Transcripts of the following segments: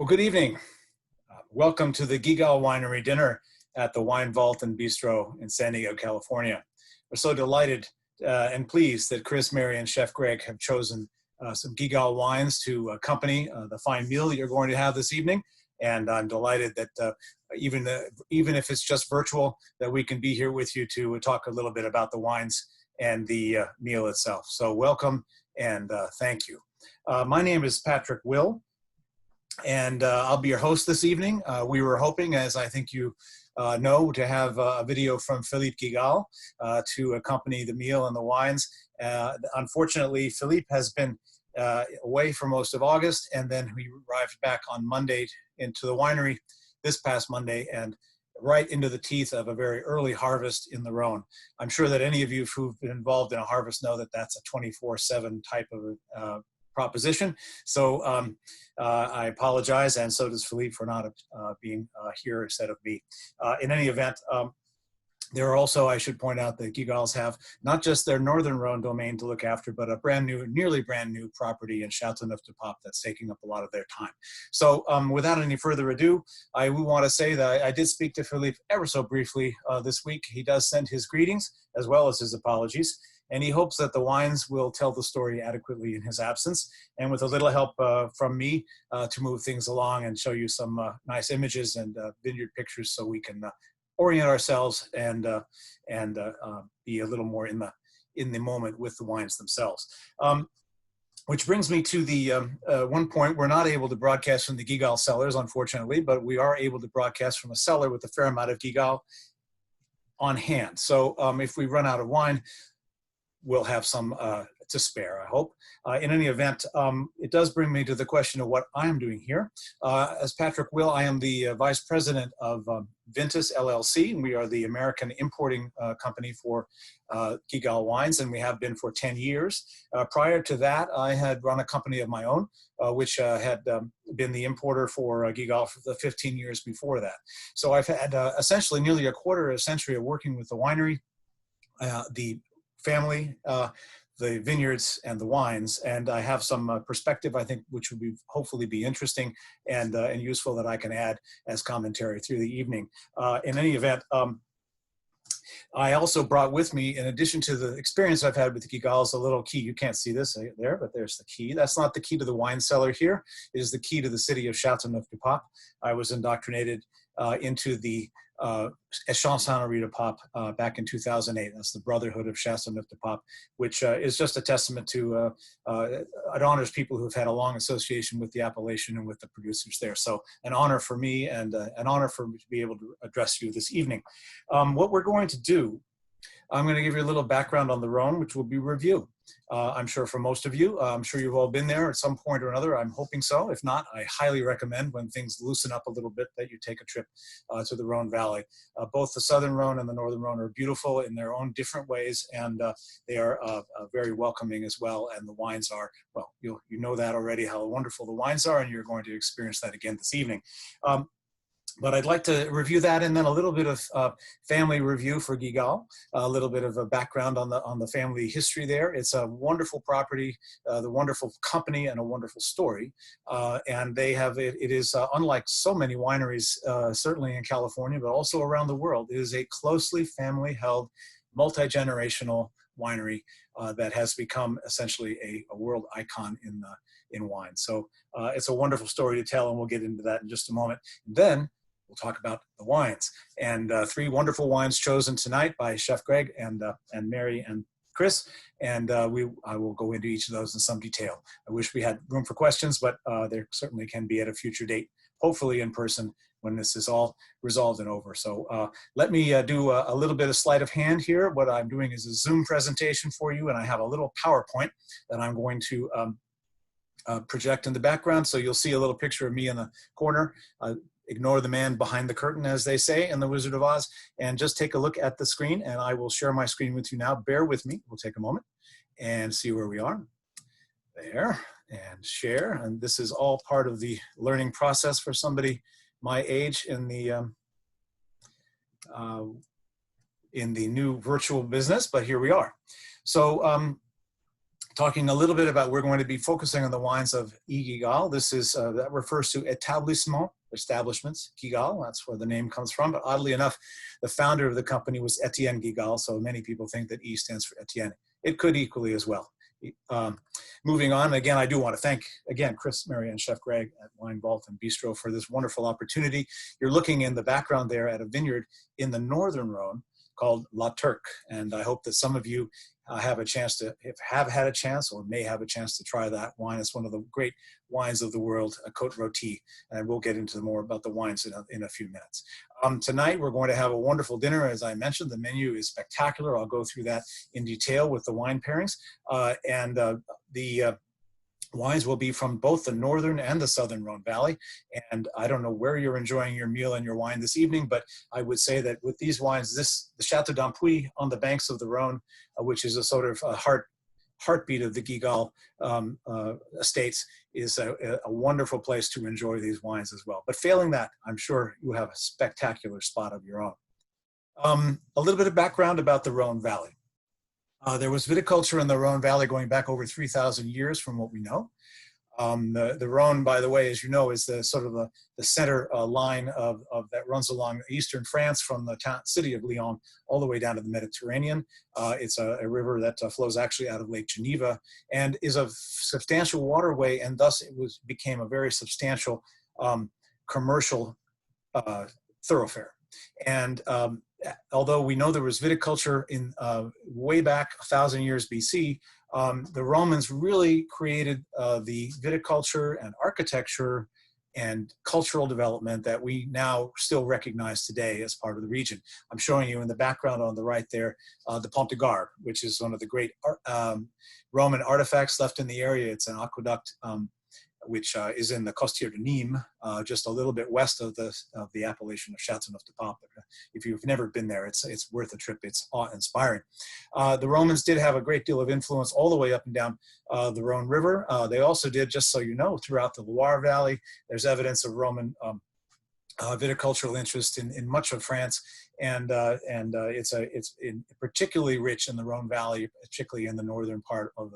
Well, good evening. Welcome to the Guigal Winery dinner at the Wine Vault and Bistro in San Diego, California. We're so delighted and pleased that Chris, Mary, and Chef Greg have chosen some Guigal wines to accompany the fine meal that you're going to have this evening. And I'm delighted that even if it's just virtual, that we can be here with you to talk a little bit about the wines and the meal itself. So welcome and thank you. My name is Patrick Will, and I'll be your host this evening. We were hoping, as I think you know, to have a video from Philippe Guigal to accompany the meal and the wines. Unfortunately, Philippe has been away for most of August, and then we arrived back on Monday into the winery this past Monday, and right into the teeth of a very early harvest in the Rhône. I'm sure that any of you who've been involved in a harvest know that that's a 24/7 type of proposition. So I apologize, and so does Philippe for not being here instead of me. In any event, there are also, I should point out, the Guigals have not just their northern Rhône domain to look after, but a brand new, nearly brand new property in Châteauneuf-du-Pape that's taking up a lot of their time. So without any further ado, I want to say that I did speak to Philippe ever so briefly this week. He does send his greetings as well as his apologies, and he hopes that the wines will tell the story adequately in his absence, and with a little help from me to move things along and show you some nice images and vineyard pictures so we can orient ourselves and be a little more in the moment with the wines themselves. Which brings me to the one point. We're not able to broadcast from the Guigal cellars, unfortunately, but we are able to broadcast from a cellar with a fair amount of Guigal on hand. So if we run out of wine, we'll have some to spare, I hope. In any event, it does bring me to the question of what I'm doing here. As Patrick Will, I am the Vice President of Vintus LLC, and we are the American importing company for Guigal wines, and we have been for 10 years. Prior to that, I had run a company of my own, which had been the importer for Guigal for the 15 years before that. So I've had essentially nearly a quarter of a century of working with the winery, the family, the vineyards, and the wines, and I have some perspective, I think, which would be hopefully be interesting and useful that I can add as commentary through the evening. In any event, I also brought with me, in addition to the experience I've had with the Guigals, a little key. You can't see this there, but there's the key. That's not the key to the wine cellar here. It is the key to the city of Châteauneuf-du-Pape. I was indoctrinated into the Chansonnerie-du-Pape back in 2008. That's the Brotherhood of Châteauneuf-du-Pape, which is just a testament to, it honors people who've had a long association with the appellation and with the producers there. So an honor for me and an honor for me to be able to address you this evening. What we're going to do, I'm going to give you a little background on the Rhône, which will be review. I'm sure for most of you, I'm sure you've all been there at some point or another. I'm hoping so. If not, I highly recommend, when things loosen up a little bit, that you take a trip to the Rhône Valley. Both the southern Rhône and the northern Rhône are beautiful in their own different ways, and they are very welcoming as well. And the wines are, well, you know that already, how wonderful the wines are, and you're going to experience that again this evening. But I'd like to review that, and then a little bit of family review for Guigal, a little bit of a background on the family history there. It's a wonderful property, the wonderful company, and a wonderful story. And they have it is unlike so many wineries, certainly in California, but also around the world. It is a closely family-held, multi-generational winery that has become essentially a world icon in wine. So it's a wonderful story to tell, and we'll get into that in just a moment. Then we'll talk about the wines, and three wonderful wines chosen tonight by Chef Greg and Mary and Chris, and I will go into each of those in some detail. I wish we had room for questions, but there certainly can be at a future date, hopefully in person, when this is all resolved and over. So let me do a little bit of sleight of hand here. What I'm doing is a Zoom presentation for you, and I have a little PowerPoint that I'm going to project in the background. So you'll see a little picture of me in the corner. Ignore the man behind the curtain, as they say in The Wizard of Oz, and just take a look at the screen, and I will share my screen with you now. Bear with me. We'll take a moment and see where we are. There, and share. And this is all part of the learning process for somebody my age in the new virtual business, but here we are. So talking a little bit about, we're going to be focusing on the wines of Guigal. This is, that refers to établissement, establishments, Guigal, that's where the name comes from. But oddly enough, the founder of the company was Etienne Guigal, so many people think that E stands for Etienne. It could equally as well. Moving on, again, I do want to thank, again, Chris, Mary, and Chef Greg at Wine Vault and Bistro for this wonderful opportunity. You're looking in the background there at a vineyard in the northern Rhône called La Turque, and I hope that some of you have a chance to, have had a chance or may have a chance to try that wine. It's one of the great wines of the world, a Côte Rôtie, and we'll get into more about the wines in a few minutes. Tonight, we're going to have a wonderful dinner. As I mentioned, the menu is spectacular. I'll go through that in detail with the wine pairings. The wines will be from both the northern and the southern Rhône Valley. And I don't know where you're enjoying your meal and your wine this evening, but I would say that with these wines, the Château d'Ampuis on the banks of the Rhône, which is a sort of a heartbeat of the Guigal estates, is a wonderful place to enjoy these wines as well. But failing that, I'm sure you have a spectacular spot of your own. A little bit of background about the Rhône Valley. There was viticulture in the Rhône Valley going back over 3,000 years from what we know. The Rhône, by the way, as you know, is the sort of the center line of that runs along eastern France from the city of Lyon all the way down to the Mediterranean. It's a river that flows actually out of Lake Geneva and is a substantial waterway, and thus it became a very substantial commercial thoroughfare. And although we know there was viticulture in way back 1,000 years BC, the Romans really created the viticulture and architecture and cultural development that we now still recognize today as part of the region. I'm showing you in the background on the right there, the Pont de Gard, which is one of the great Roman artifacts left in the area. It's an aqueduct which is in the Costières de Nîmes, just a little bit west of the appellation of Châteauneuf-du-Pape. If you've never been there, it's worth a trip. It's awe-inspiring. The Romans did have a great deal of influence all the way up and down the Rhône River. They also did, just so you know, throughout the Loire Valley, there's evidence of Roman viticultural interest in much of France, and it's particularly rich in the Rhône Valley, particularly in the northern part of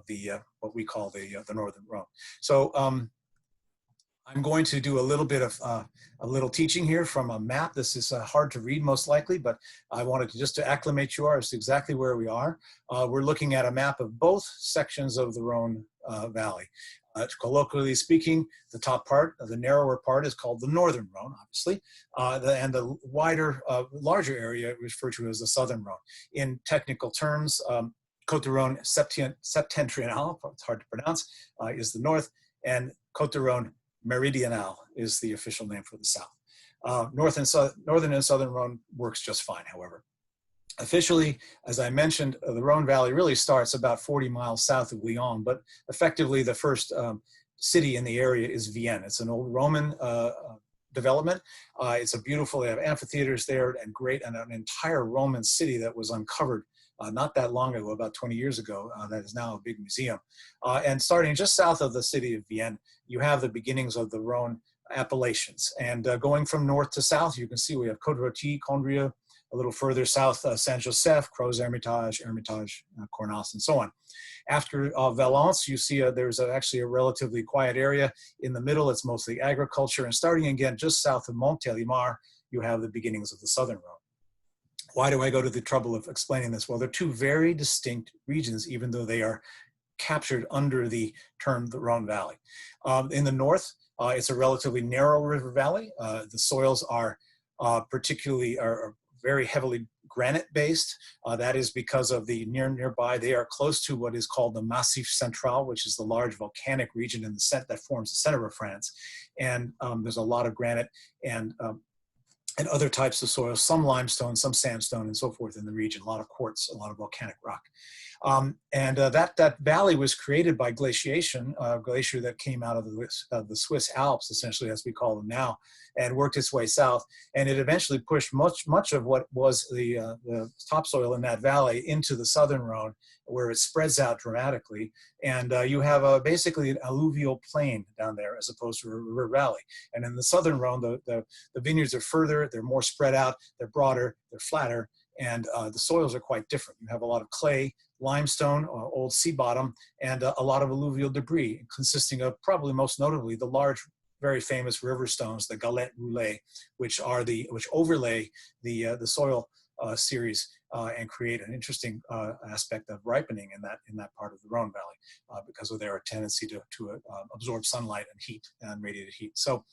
the what we call the northern Rhône. So I'm going to do a little bit of a little teaching here from a map. This is hard to read most likely, but I wanted to acclimate you as to exactly where we are. We're looking at a map of both sections of the Rhône Valley. Colloquially speaking, the top part, the narrower part, is called the northern Rhône, obviously, and the wider, larger area referred to as the southern Rhône. In technical terms, Côte de Rhône septentrionale, it's hard to pronounce, is the north, and Côte de Rhône méridionale is the official name for the south. Northern and southern Rhône works just fine, however. Officially, as I mentioned, the Rhône Valley really starts about 40 miles south of Lyon, but effectively the first city in the area is Vienne. It's an old Roman development. It's a beautiful, they have amphitheaters there and an entire Roman city that was uncovered not that long ago, about 20 years ago, that is now a big museum. And starting just south of the city of Vienne, you have the beginnings of the Rhône appellations. And going from north to south, you can see we have Côte Rôtie, Condrieu, a little further south, Saint-Joseph, Crozes-Hermitage, Cornas, and so on. After Valence, you see there's actually a relatively quiet area. In the middle, it's mostly agriculture. And starting again just south of Montélimar, you have the beginnings of the southern Rhône. Why do I go to the trouble of explaining this? Well, they're two very distinct regions, even though they are captured under the term the Rhône Valley. In the north, it's a relatively narrow river valley. The soils are particularly very heavily granite-based. That is because of the nearby. They are close to what is called the Massif Central, which is the large volcanic region in the that forms the center of France. And there's a lot of granite and other types of soil, some limestone, some sandstone, and so forth in the region. A lot of quartz, a lot of volcanic rock. That valley was created by glaciation, a glacier that came out of the Swiss Alps, essentially, as we call them now, and worked its way south. And it eventually pushed much of what was the topsoil in that valley into the southern Rhône, where it spreads out dramatically. And you have basically an alluvial plain down there as opposed to a river valley. And in the southern Rhône, the vineyards are further, they're more spread out, they're broader, they're flatter, and the soils are quite different. You have a lot of clay, limestone, old sea bottom, and a lot of alluvial debris, consisting of probably most notably the large, very famous river stones, the galets roulées, which overlay the soil series and create an interesting aspect of ripening in that part of the Rhône Valley because of their tendency to absorb sunlight and heat and radiated heat. So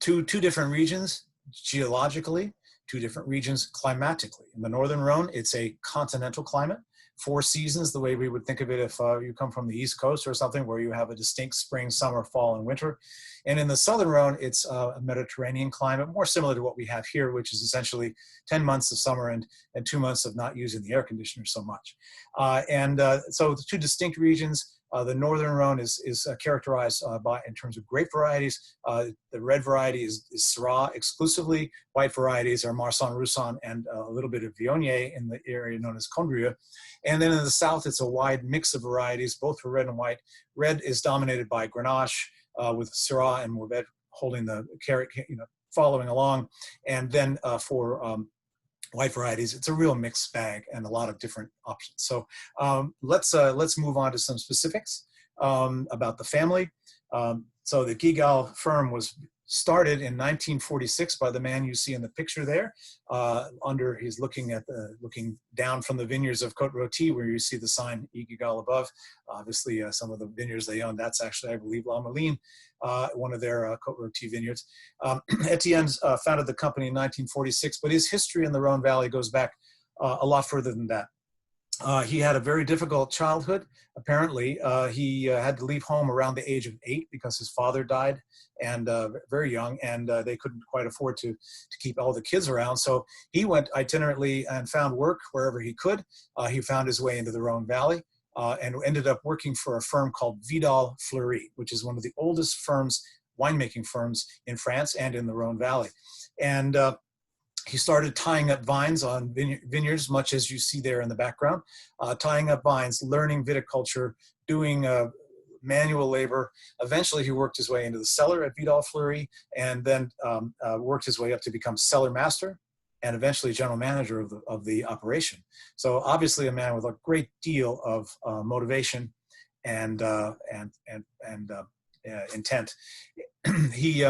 two different regions geologically, two different regions climatically. In the Northern Rhône, it's a continental climate, 4 seasons, the way we would think of it if you come from the East Coast or something, where you have a distinct spring, summer, fall, and winter. And in the Southern Rhône, it's a Mediterranean climate, more similar to what we have here, which is essentially 10 months of summer and 2 months of not using the air conditioner so much. So the two distinct regions. The Northern Rhône is characterized in terms of grape varieties. The red variety is Syrah exclusively. White varieties are Marsanne, Roussanne, and a little bit of Viognier in the area known as Condrieu. And then in the south, it's a wide mix of varieties, both for red and white. Red is dominated by Grenache, with Syrah and Mourvedre holding the carrot, following along. And then for white varieties, it's a real mixed bag and a lot of different options. So let's move on to some specifics about the family. So the Guigal firm was started in 1946 by the man you see in the picture there. He's looking down from the vineyards of Côtes Rôties, where you see the sign Guigal above. Obviously, some of the vineyards they own, that's actually, I believe, La Moline, one of their Côtes Rôties vineyards. Etienne founded the company in 1946, but his history in the Rhône Valley goes back a lot further than that. He had a very difficult childhood. Apparently, he had to leave home around the age of 8 because his father died, and very young, and they couldn't quite afford to keep all the kids around. So he went itinerantly and found work wherever he could. He found his way into the Rhône Valley and ended up working for a firm called Vidal Fleury, which is one of the oldest winemaking firms in France and in the Rhône Valley. And he started tying up vines on vineyards, much as you see there in the background, tying up vines, learning viticulture, doing manual labor. Eventually, he worked his way into the cellar at Vidal Fleury, and then worked his way up to become cellar master, and eventually general manager of the operation. So obviously, a man with a great deal of motivation and intent. He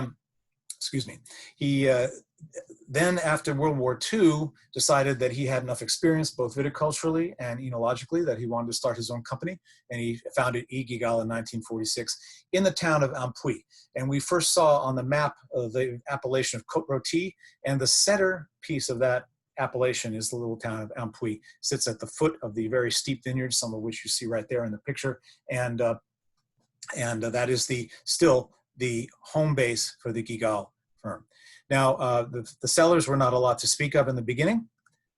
then after World War II decided that he had enough experience both viticulturally and enologically that he wanted to start his own company, and he founded Guigal in 1946 in the town of Ampuis. And we first saw on the map the appellation of Côtes Rôties, and the center piece of that appellation is the little town of Ampuis. Sits at the foot of the very steep vineyards, some of which you see right there in the picture, and that is still the home base for the Guigal firm. Now, the cellars were not a lot to speak of in the beginning.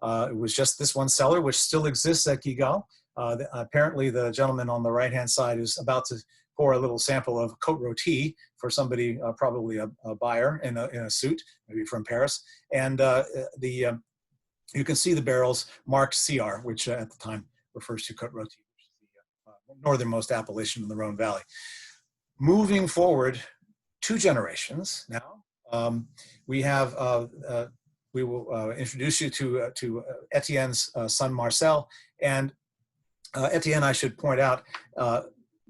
It was just this one cellar, which still exists at Guigal. Apparently, the gentleman on the right-hand side is about to pour a little sample of Côtes Rôties for somebody, probably a buyer in a suit, maybe from Paris. And you can see the barrels marked CR, which at the time refers to Côtes Rôties, which is the northernmost appellation in the Rhône Valley. Moving forward 2 generations now, we will introduce you to Etienne's son Marcel. And Etienne, I should point out,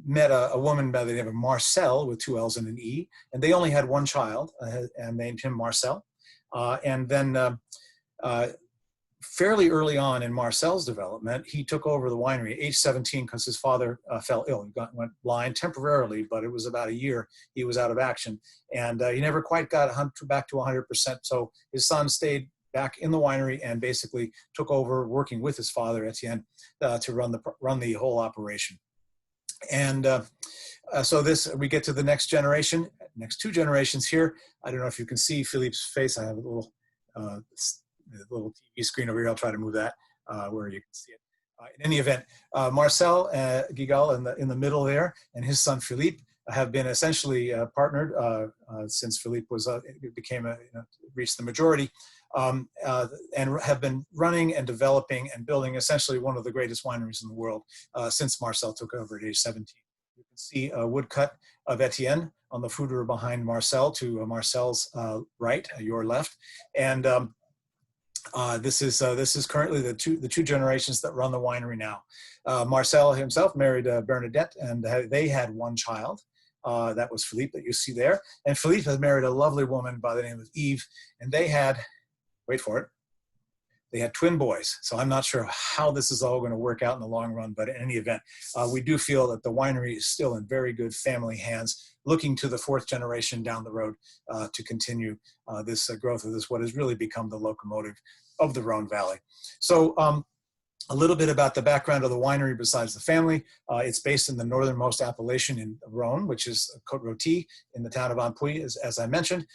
met a woman by the name of Marcel with 2 L's and an E, and they only had 1 child and named him Marcel. And then fairly early on in Marcel's development, he took over the winery at age 17 because his father fell ill. He went blind temporarily, but it was about a year he was out of action. And he never quite got back to 100%. So his son stayed back in the winery and basically took over working with his father, Etienne, to run the whole operation. And so we get to the next generation, next 2 generations here. I don't know if you can see Philippe's face. I have a little TV screen over here. I'll try to move that where you can see it. In any event, Marcel Guigal in the middle there, and his son Philippe have been essentially partnered since Philippe reached the majority, and have been running and developing and building essentially one of the greatest wineries in the world since Marcel took over at age 17. You can see a woodcut of Etienne on the foudre behind Marcel to Marcel's right, your left, and This is currently the two generations that run the winery now. Marcel himself married Bernadette, and they had one child. That was Philippe that you see there. And Philippe had married a lovely woman by the name of Eve, and they had, wait for it, they had twin boys. So I'm not sure how this is all going to work out in the long run, but in any event, we do feel that the winery is still in very good family hands, looking to the fourth generation down the road to continue this growth of this, what has really become the locomotive of the Rhône Valley. So a little bit about the background of the winery besides the family. It's based in the northernmost appellation in Rhône, which is Côtes in the town of Ampuy, as I mentioned.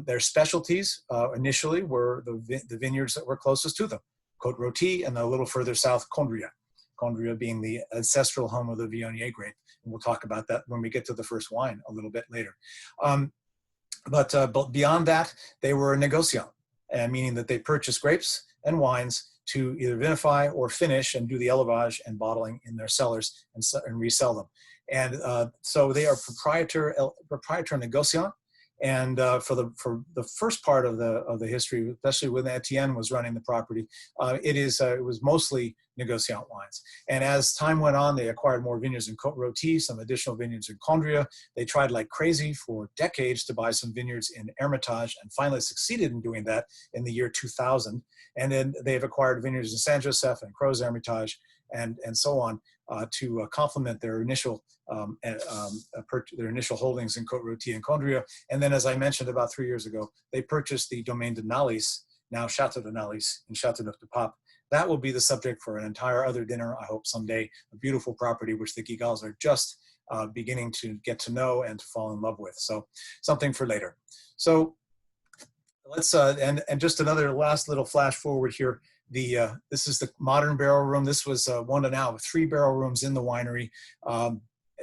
Their specialties initially were the vineyards that were closest to them, Côtes and a little further south, Condrieu. Condrieu being the ancestral home of the Viognier grape. And we'll talk about that when we get to the first wine a little bit later. But beyond that, they were a négociant, meaning that they purchased grapes and wines to either vinify or finish and do the élevage and bottling in their cellars and resell them. And so they are proprietor négociant. And for the first part of the history, especially when Etienne was running the property, it was mostly négociant wines. And as time went on, they acquired more vineyards in Côtes, some additional vineyards in Condrieu. They tried like crazy for decades to buy some vineyards in Hermitage, and finally succeeded in doing that in the year 2000. And then they've acquired vineyards in Saint Joseph and Crozes Hermitage and so on to complement their initial holdings in Côtes and Condrieu. And then, as I mentioned about 3 years ago, they purchased the Domaine de Nalis, now Château de Nalis in Châteauneuf-du-Pape. That will be the subject for an entire other dinner, I hope someday, a beautiful property which the Guigals are just beginning to get to know and to fall in love with. So something for later. So let's, and just another last little flash forward here. This is the modern barrel room. This was one to now 3 barrel rooms in the winery.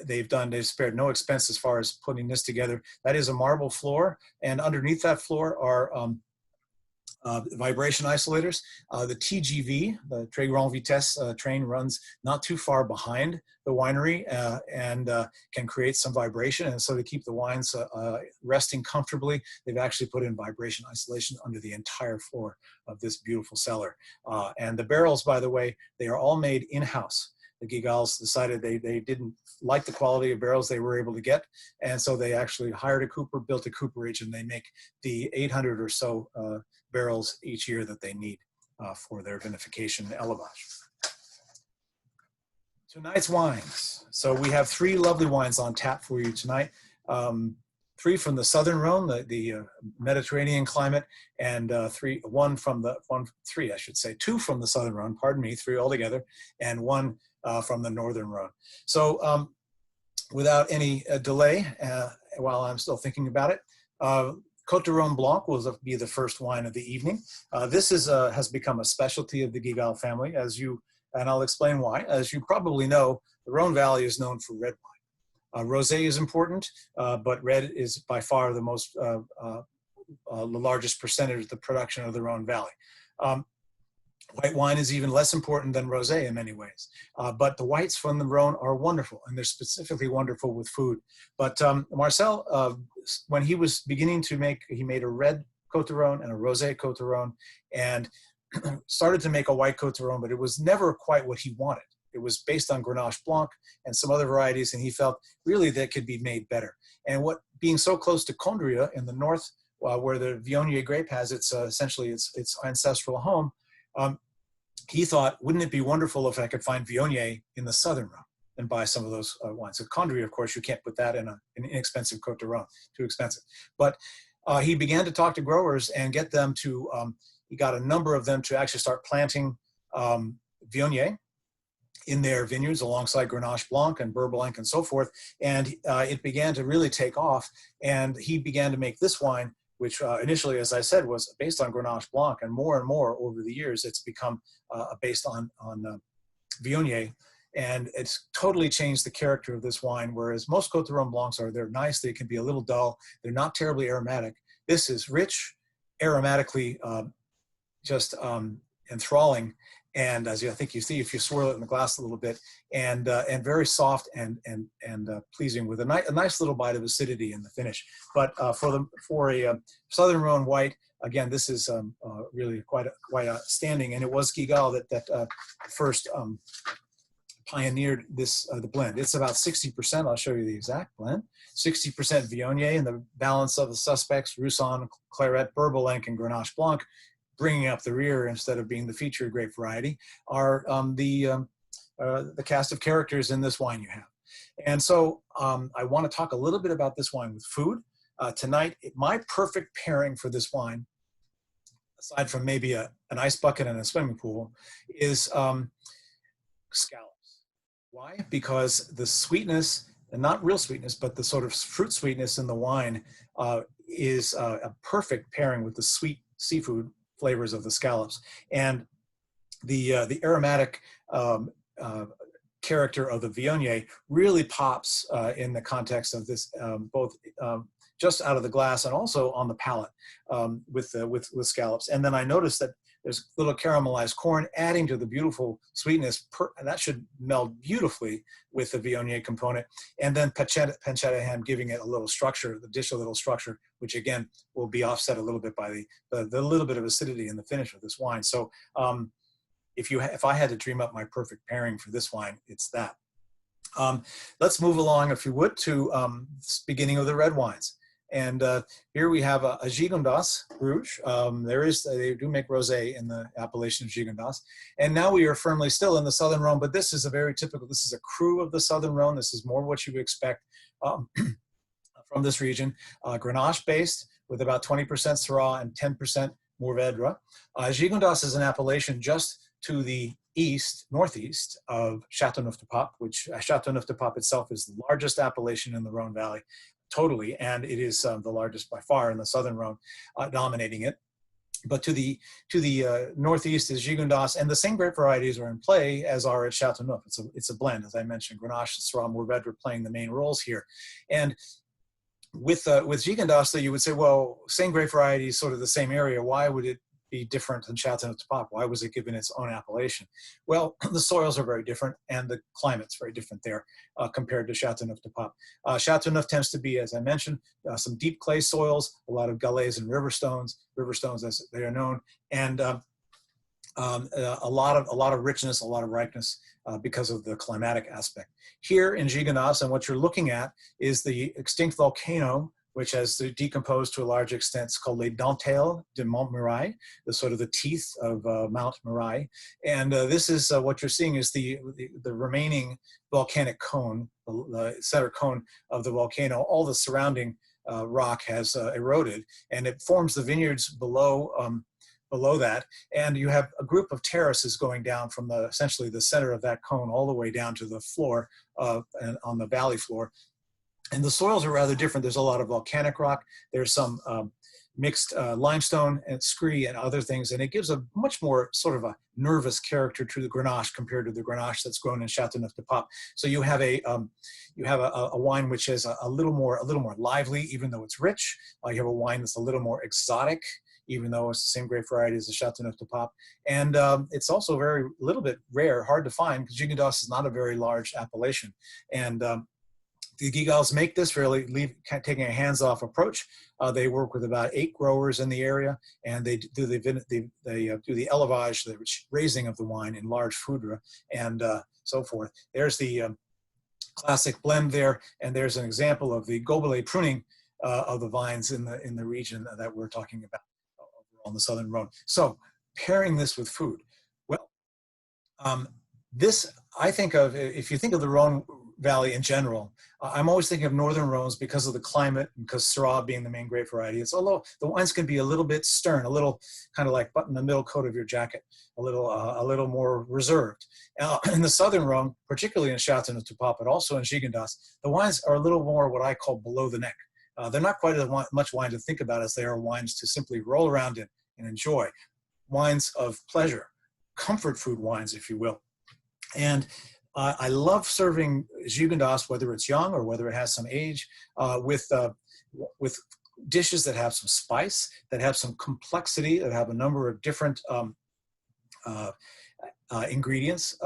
They've spared no expense as far as putting this together. That is a marble floor, and underneath that floor are vibration isolators. The TGV, the Très Grande Vitesse train, runs not too far behind the winery and can create some vibration. And so to keep the wines resting comfortably, they've actually put in vibration isolation under the entire floor of this beautiful cellar. And the barrels, by the way, they are all made in-house. The Guigals decided they didn't like the quality of barrels they were able to get, and so they actually hired a cooper, built a cooperage, and they make the 800 or so barrels each year that they need for their vinification élevage. Tonight's wines. So we have 3 lovely wines on tap for you tonight. 3 from the southern Rhône, the Mediterranean climate, and 2 from the southern Rhône, pardon me, 3 altogether, and 1 from the northern Rhône. So without any delay, while I'm still thinking about it, Côte de Rhône Blanc will be the first wine of the evening. This has become a specialty of the Guigal family, and I'll explain why. As you probably know, the Rhône Valley is known for red wine. Rosé is important, but red is by far the largest percentage of the production of the Rhône Valley. White wine is even less important than rosé in many ways. But the whites from the Rhône are wonderful, and they're specifically wonderful with food. But Marcel, when he was beginning to he made a red Côte de Rhône and a rosé Côte de Rhône, and started to make a white Côte de Rhône, but it was never quite what he wanted. It was based on Grenache Blanc and some other varieties, and he felt really that could be made better. And being so close to Condrieu in the north, where the Viognier grape has essentially its ancestral home, he thought, wouldn't it be wonderful if I could find Viognier in the southern Rhône and buy some of those wines? So Condrieu, of course, you can't put that in an inexpensive Côte de Rhône, too expensive. But he began to talk to growers and get them to, he got a number of them to actually start planting Viognier in their vineyards alongside Grenache Blanc and Beurre Blanc and so forth. And it began to really take off. And he began to make this wine, which initially, as I said, was based on Grenache Blanc, and more over the years, it's become based on Viognier. And it's totally changed the character of this wine, whereas most Côte de Rhône Blancs they're nice, they can be a little dull, they're not terribly aromatic. This is rich, aromatically just enthralling, And as I think you see, if you swirl it in the glass a little bit, and very soft and pleasing, with a nice little bite of acidity in the finish. But for a Southern Rhône white, again, this is really quite outstanding. And it was Guigal that first pioneered this the blend. It's about 60%. I'll show you the exact blend. 60% Viognier, and the balance of the suspects, Roussanne, Claret, Bourbon, and Grenache Blanc, bringing up the rear instead of being the featured grape variety, are the cast of characters in this wine you have. And so I want to talk a little bit about this wine with food. Tonight, my perfect pairing for this wine, aside from maybe an ice bucket and a swimming pool, is scallops. Why? Because the sweetness, and not real sweetness, but the sort of fruit sweetness in the wine is a perfect pairing with the sweet seafood flavors of the scallops. And the aromatic character of the Viognier really pops in the context of this, both just out of the glass and also on the palate with scallops. And then I noticed that there's little caramelized corn adding to the beautiful sweetness, and that should meld beautifully with the Viognier component. And then pancetta ham giving it a little structure, the dish a little structure, which again will be offset a little bit by the little bit of acidity in the finish of this wine. So if I had to dream up my perfect pairing for this wine, it's that. Let's move along, if you would, to the beginning of the red wines. And here we have a Gigondas Rouge. They do make rosé in the appellation of Gigondas. And now we are firmly still in the Southern Rhône, but this is a very typical, this is a cru of the Southern Rhône. This is more what you would expect from this region. Grenache based with about 20% Syrah and 10% Mourvèdre. Gigondas is an appellation just to the northeast of Châteauneuf-du-Pape, which Châteauneuf-du-Pape itself is the largest appellation in the Rhône Valley. Totally, and it is the largest by far in the Southern Rhône, dominating it. But to the northeast is Gigondas, and the same grape varieties are in play as are at Châteauneuf. It's a blend, as I mentioned. Grenache, Syrah, Mourvèdre playing the main roles here, and with Gigondas, though, you would say, well, same grape varieties, sort of the same area. Why would it be different than Châteauneuf-du-Pape? Why was it given its own appellation? Well, the soils are very different and the climate's very different there compared to Châteauneuf-du-Pape. Châteauneuf tends to be, as I mentioned, some deep clay soils, a lot of galets and river stones as they are known, and a lot of richness, a lot of ripeness because of the climatic aspect. Here in Gigondas, and what you're looking at is the extinct volcano, which has decomposed to a large extent. It's called Les Dentelles de Montmirail, the sort of the teeth of Mount Mirail. And this is what you're seeing is the remaining volcanic cone, the center cone of the volcano. All the surrounding rock has eroded, and it forms the vineyards below that. And you have a group of terraces going down from essentially the center of that cone all the way down to the floor and on the valley floor. And the soils are rather different. There's a lot of volcanic rock. There's some mixed limestone and scree and other things. And it gives a much more sort of a nervous character to the Grenache compared to the Grenache that's grown in Châteauneuf-du-Pape. So you have a wine which is a little more lively, even though it's rich. You have a wine that's a little more exotic, even though it's the same grape variety as the Châteauneuf-du-Pape. And it's also a little bit rare, hard to find, because Gigondas is not a very large appellation. And the Guigals make this really taking a hands-off approach. They work with about 8 growers in the area, and they do the élevage, the raising of the wine in large foudre, and so forth. There's the classic blend there, and there's an example of the Gobelet pruning of the vines in the region that we're talking about on the Southern Rhône. So pairing this with food, well, this I think of, if you think of the Rhône Valley in general, I'm always thinking of Northern Rhones because of the climate, because Syrah being the main grape variety. It's although the wines can be a little bit stern, a little kind of like button the middle coat of your jacket, a little more reserved. In the Southern Rhone, particularly in Châteauneuf-du-Pape, but also in Gigondas, the wines are a little more what I call below the neck. They're not quite as much wine to think about as they are wines to simply roll around in and enjoy. Wines of pleasure, comfort food wines, if you will. And I love serving Gigondas, whether it's young or whether it has some age, with dishes that have some spice, that have some complexity, that have a number of different ingredients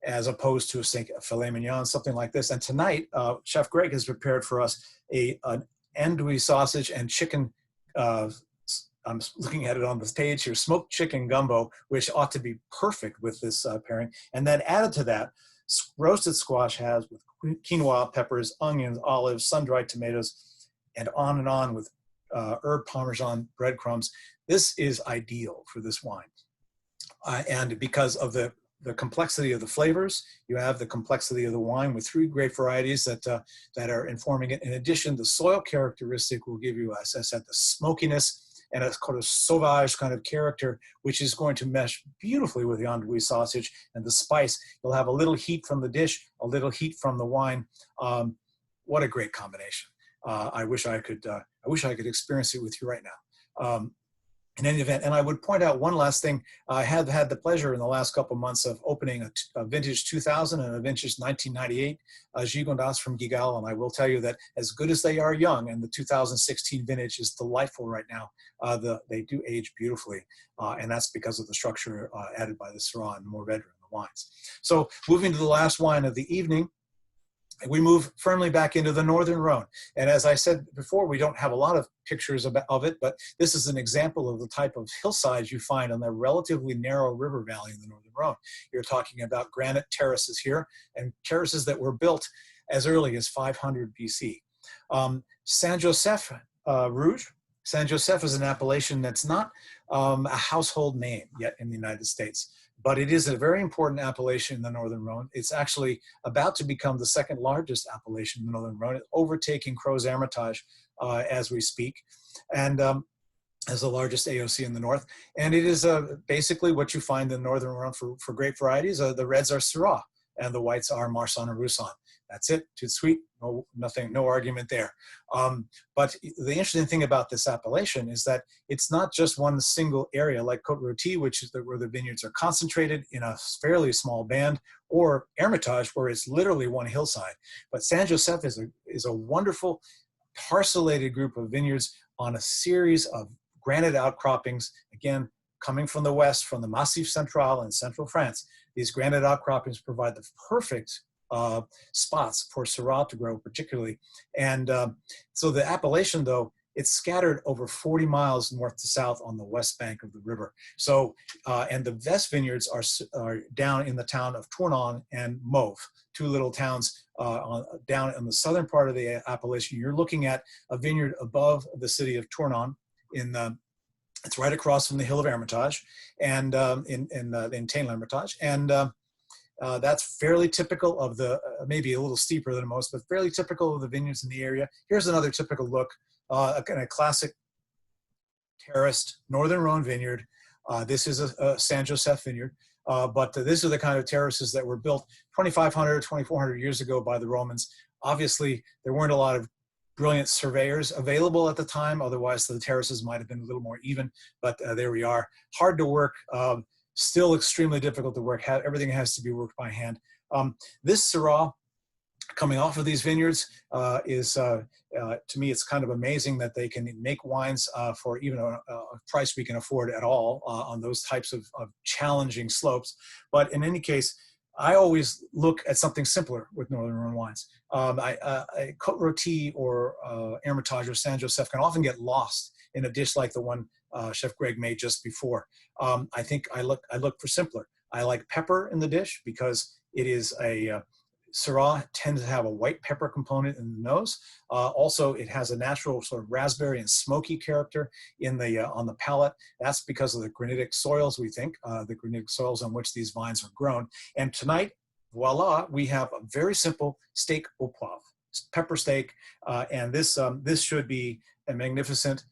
as opposed to a steak, a filet mignon, something like this. And tonight, Chef Greg has prepared for us an andouille sausage and chicken. I'm looking at it on the page here, smoked chicken gumbo, which ought to be perfect with this pairing. And then added to that, roasted squash has with quinoa, peppers, onions, olives, sun-dried tomatoes, and on with herb parmesan breadcrumbs. This is ideal for this wine. And because of the complexity of the flavors, you have the complexity of the wine with 3 grape varieties that are informing it. In addition, the soil characteristic will give you, as I said, the smokiness and a kind of sauvage kind of character, which is going to mesh beautifully with the andouille sausage and the spice. You'll have a little heat from the dish, a little heat from the wine. What a great combination! I wish I could experience it with you right now. In any event, and I would point out one last thing. I have had the pleasure in the last couple of months of opening a vintage 2000 and a vintage 1998 Gigondas from Guigal, and I will tell you that as good as they are young, and the 2016 vintage is delightful right now, they do age beautifully, and that's because of the structure added by the Syrah and Mourvedre in the wines. So moving to the last wine of the evening, we move firmly back into the Northern Rhône. And as I said before, we don't have a lot of pictures of it, but this is an example of the type of hillsides you find on the relatively narrow river valley in the Northern Rhône. You're talking about granite terraces here, and terraces that were built as early as 500 BC. Saint-Joseph Rouge. Saint-Joseph is an appellation that's not a household name yet in the United States, but it is a very important appellation in the Northern Rhône. It's actually about to become the 2nd largest appellation in the Northern Rhône, overtaking Crozes Hermitage as we speak, and as the largest AOC in the north. And it is basically what you find in the Northern Rhône for grape varieties. The reds are Syrah, and the whites are Marsanne and Roussanne. That's it, too sweet, no argument there. But the interesting thing about this appellation is that it's not just one single area like Côte Rôtie, which is where the vineyards are concentrated in a fairly small band, or Hermitage, where it's literally one hillside. But Saint-Joseph is a wonderful parcellated group of vineyards on a series of granite outcroppings, again, coming from the west, from the Massif Central in central France. These granite outcroppings provide the perfect spots for Syrah to grow particularly. And so the appellation, though, it's scattered over 40 miles north to south on the west bank of the river. So, and the best vineyards are down in the town of Tournon and Mauves, 2 little towns down in the southern part of the appellation. You're looking at a vineyard above the city of Tournon it's right across from the Hill of Hermitage, and in Tain-l'Hermitage, and that's fairly typical of the, maybe a little steeper than most, but fairly typical of the vineyards in the area. Here's another typical look, a classic terraced Northern Rhône vineyard. This is a Saint-Joseph vineyard, but these are the kind of terraces that were built 2,500, 2,400 years ago by the Romans. Obviously, there weren't a lot of brilliant surveyors available at the time, otherwise the terraces might have been a little more even, but there we are. Hard to work. Still extremely difficult to work. Everything has to be worked by hand. This Syrah coming off of these vineyards is, to me, it's kind of amazing that they can make wines for even a price we can afford at all on those types of challenging slopes. But in any case, I always look at something simpler with Northern Rhône wines. Côte Rôtie or Hermitage or Saint-Joseph can often get lost in a dish like the one Chef Greg made just before. I think I look for simpler. I like pepper in the dish because it is a Syrah tends to have a white pepper component in the nose. Also, it has a natural sort of raspberry and smoky character in the on the palate. That's because of the granitic soils, we think, the granitic soils on which these vines are grown. And tonight, voila, we have a very simple steak au poivre, pepper steak, and this should be a magnificent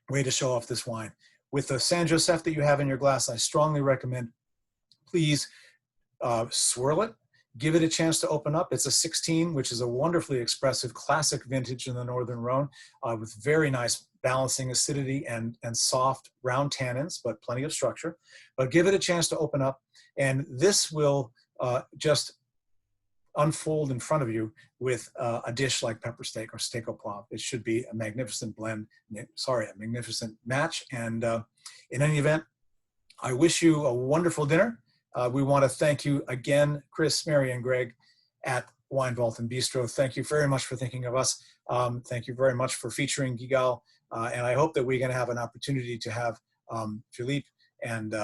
way to show off this wine. With the Saint-Joseph that you have in your glass, I strongly recommend, please swirl it. Give it a chance to open up. It's a 16, which is a wonderfully expressive classic vintage in the Northern Rhône with very nice balancing acidity and soft round tannins, but plenty of structure. But give it a chance to open up, and this will just unfold in front of you with a dish like pepper steak or steak au poivre. It should be a magnificent blend, a magnificent match. And in any event, I wish you a wonderful dinner. We want to thank you again, Chris, Mary, and Greg at Wine Vault and Bistro. Thank you very much for thinking of us. Thank you very much for featuring Guigal. And I hope that we're going to have an opportunity to have Philippe and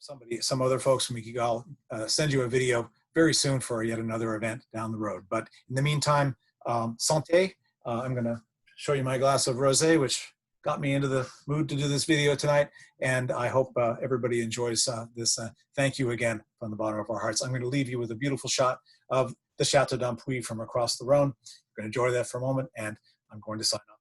some other folks from Guigal send you a video very soon for yet another event down the road. But in the meantime, santé. I'm going to show you my glass of rosé, which got me into the mood to do this video tonight. And I hope everybody enjoys this. Thank you again from the bottom of our hearts. I'm going to leave you with a beautiful shot of the Chateau d'Ampuis from across the Rhône. You're going to enjoy that for a moment, and I'm going to sign off.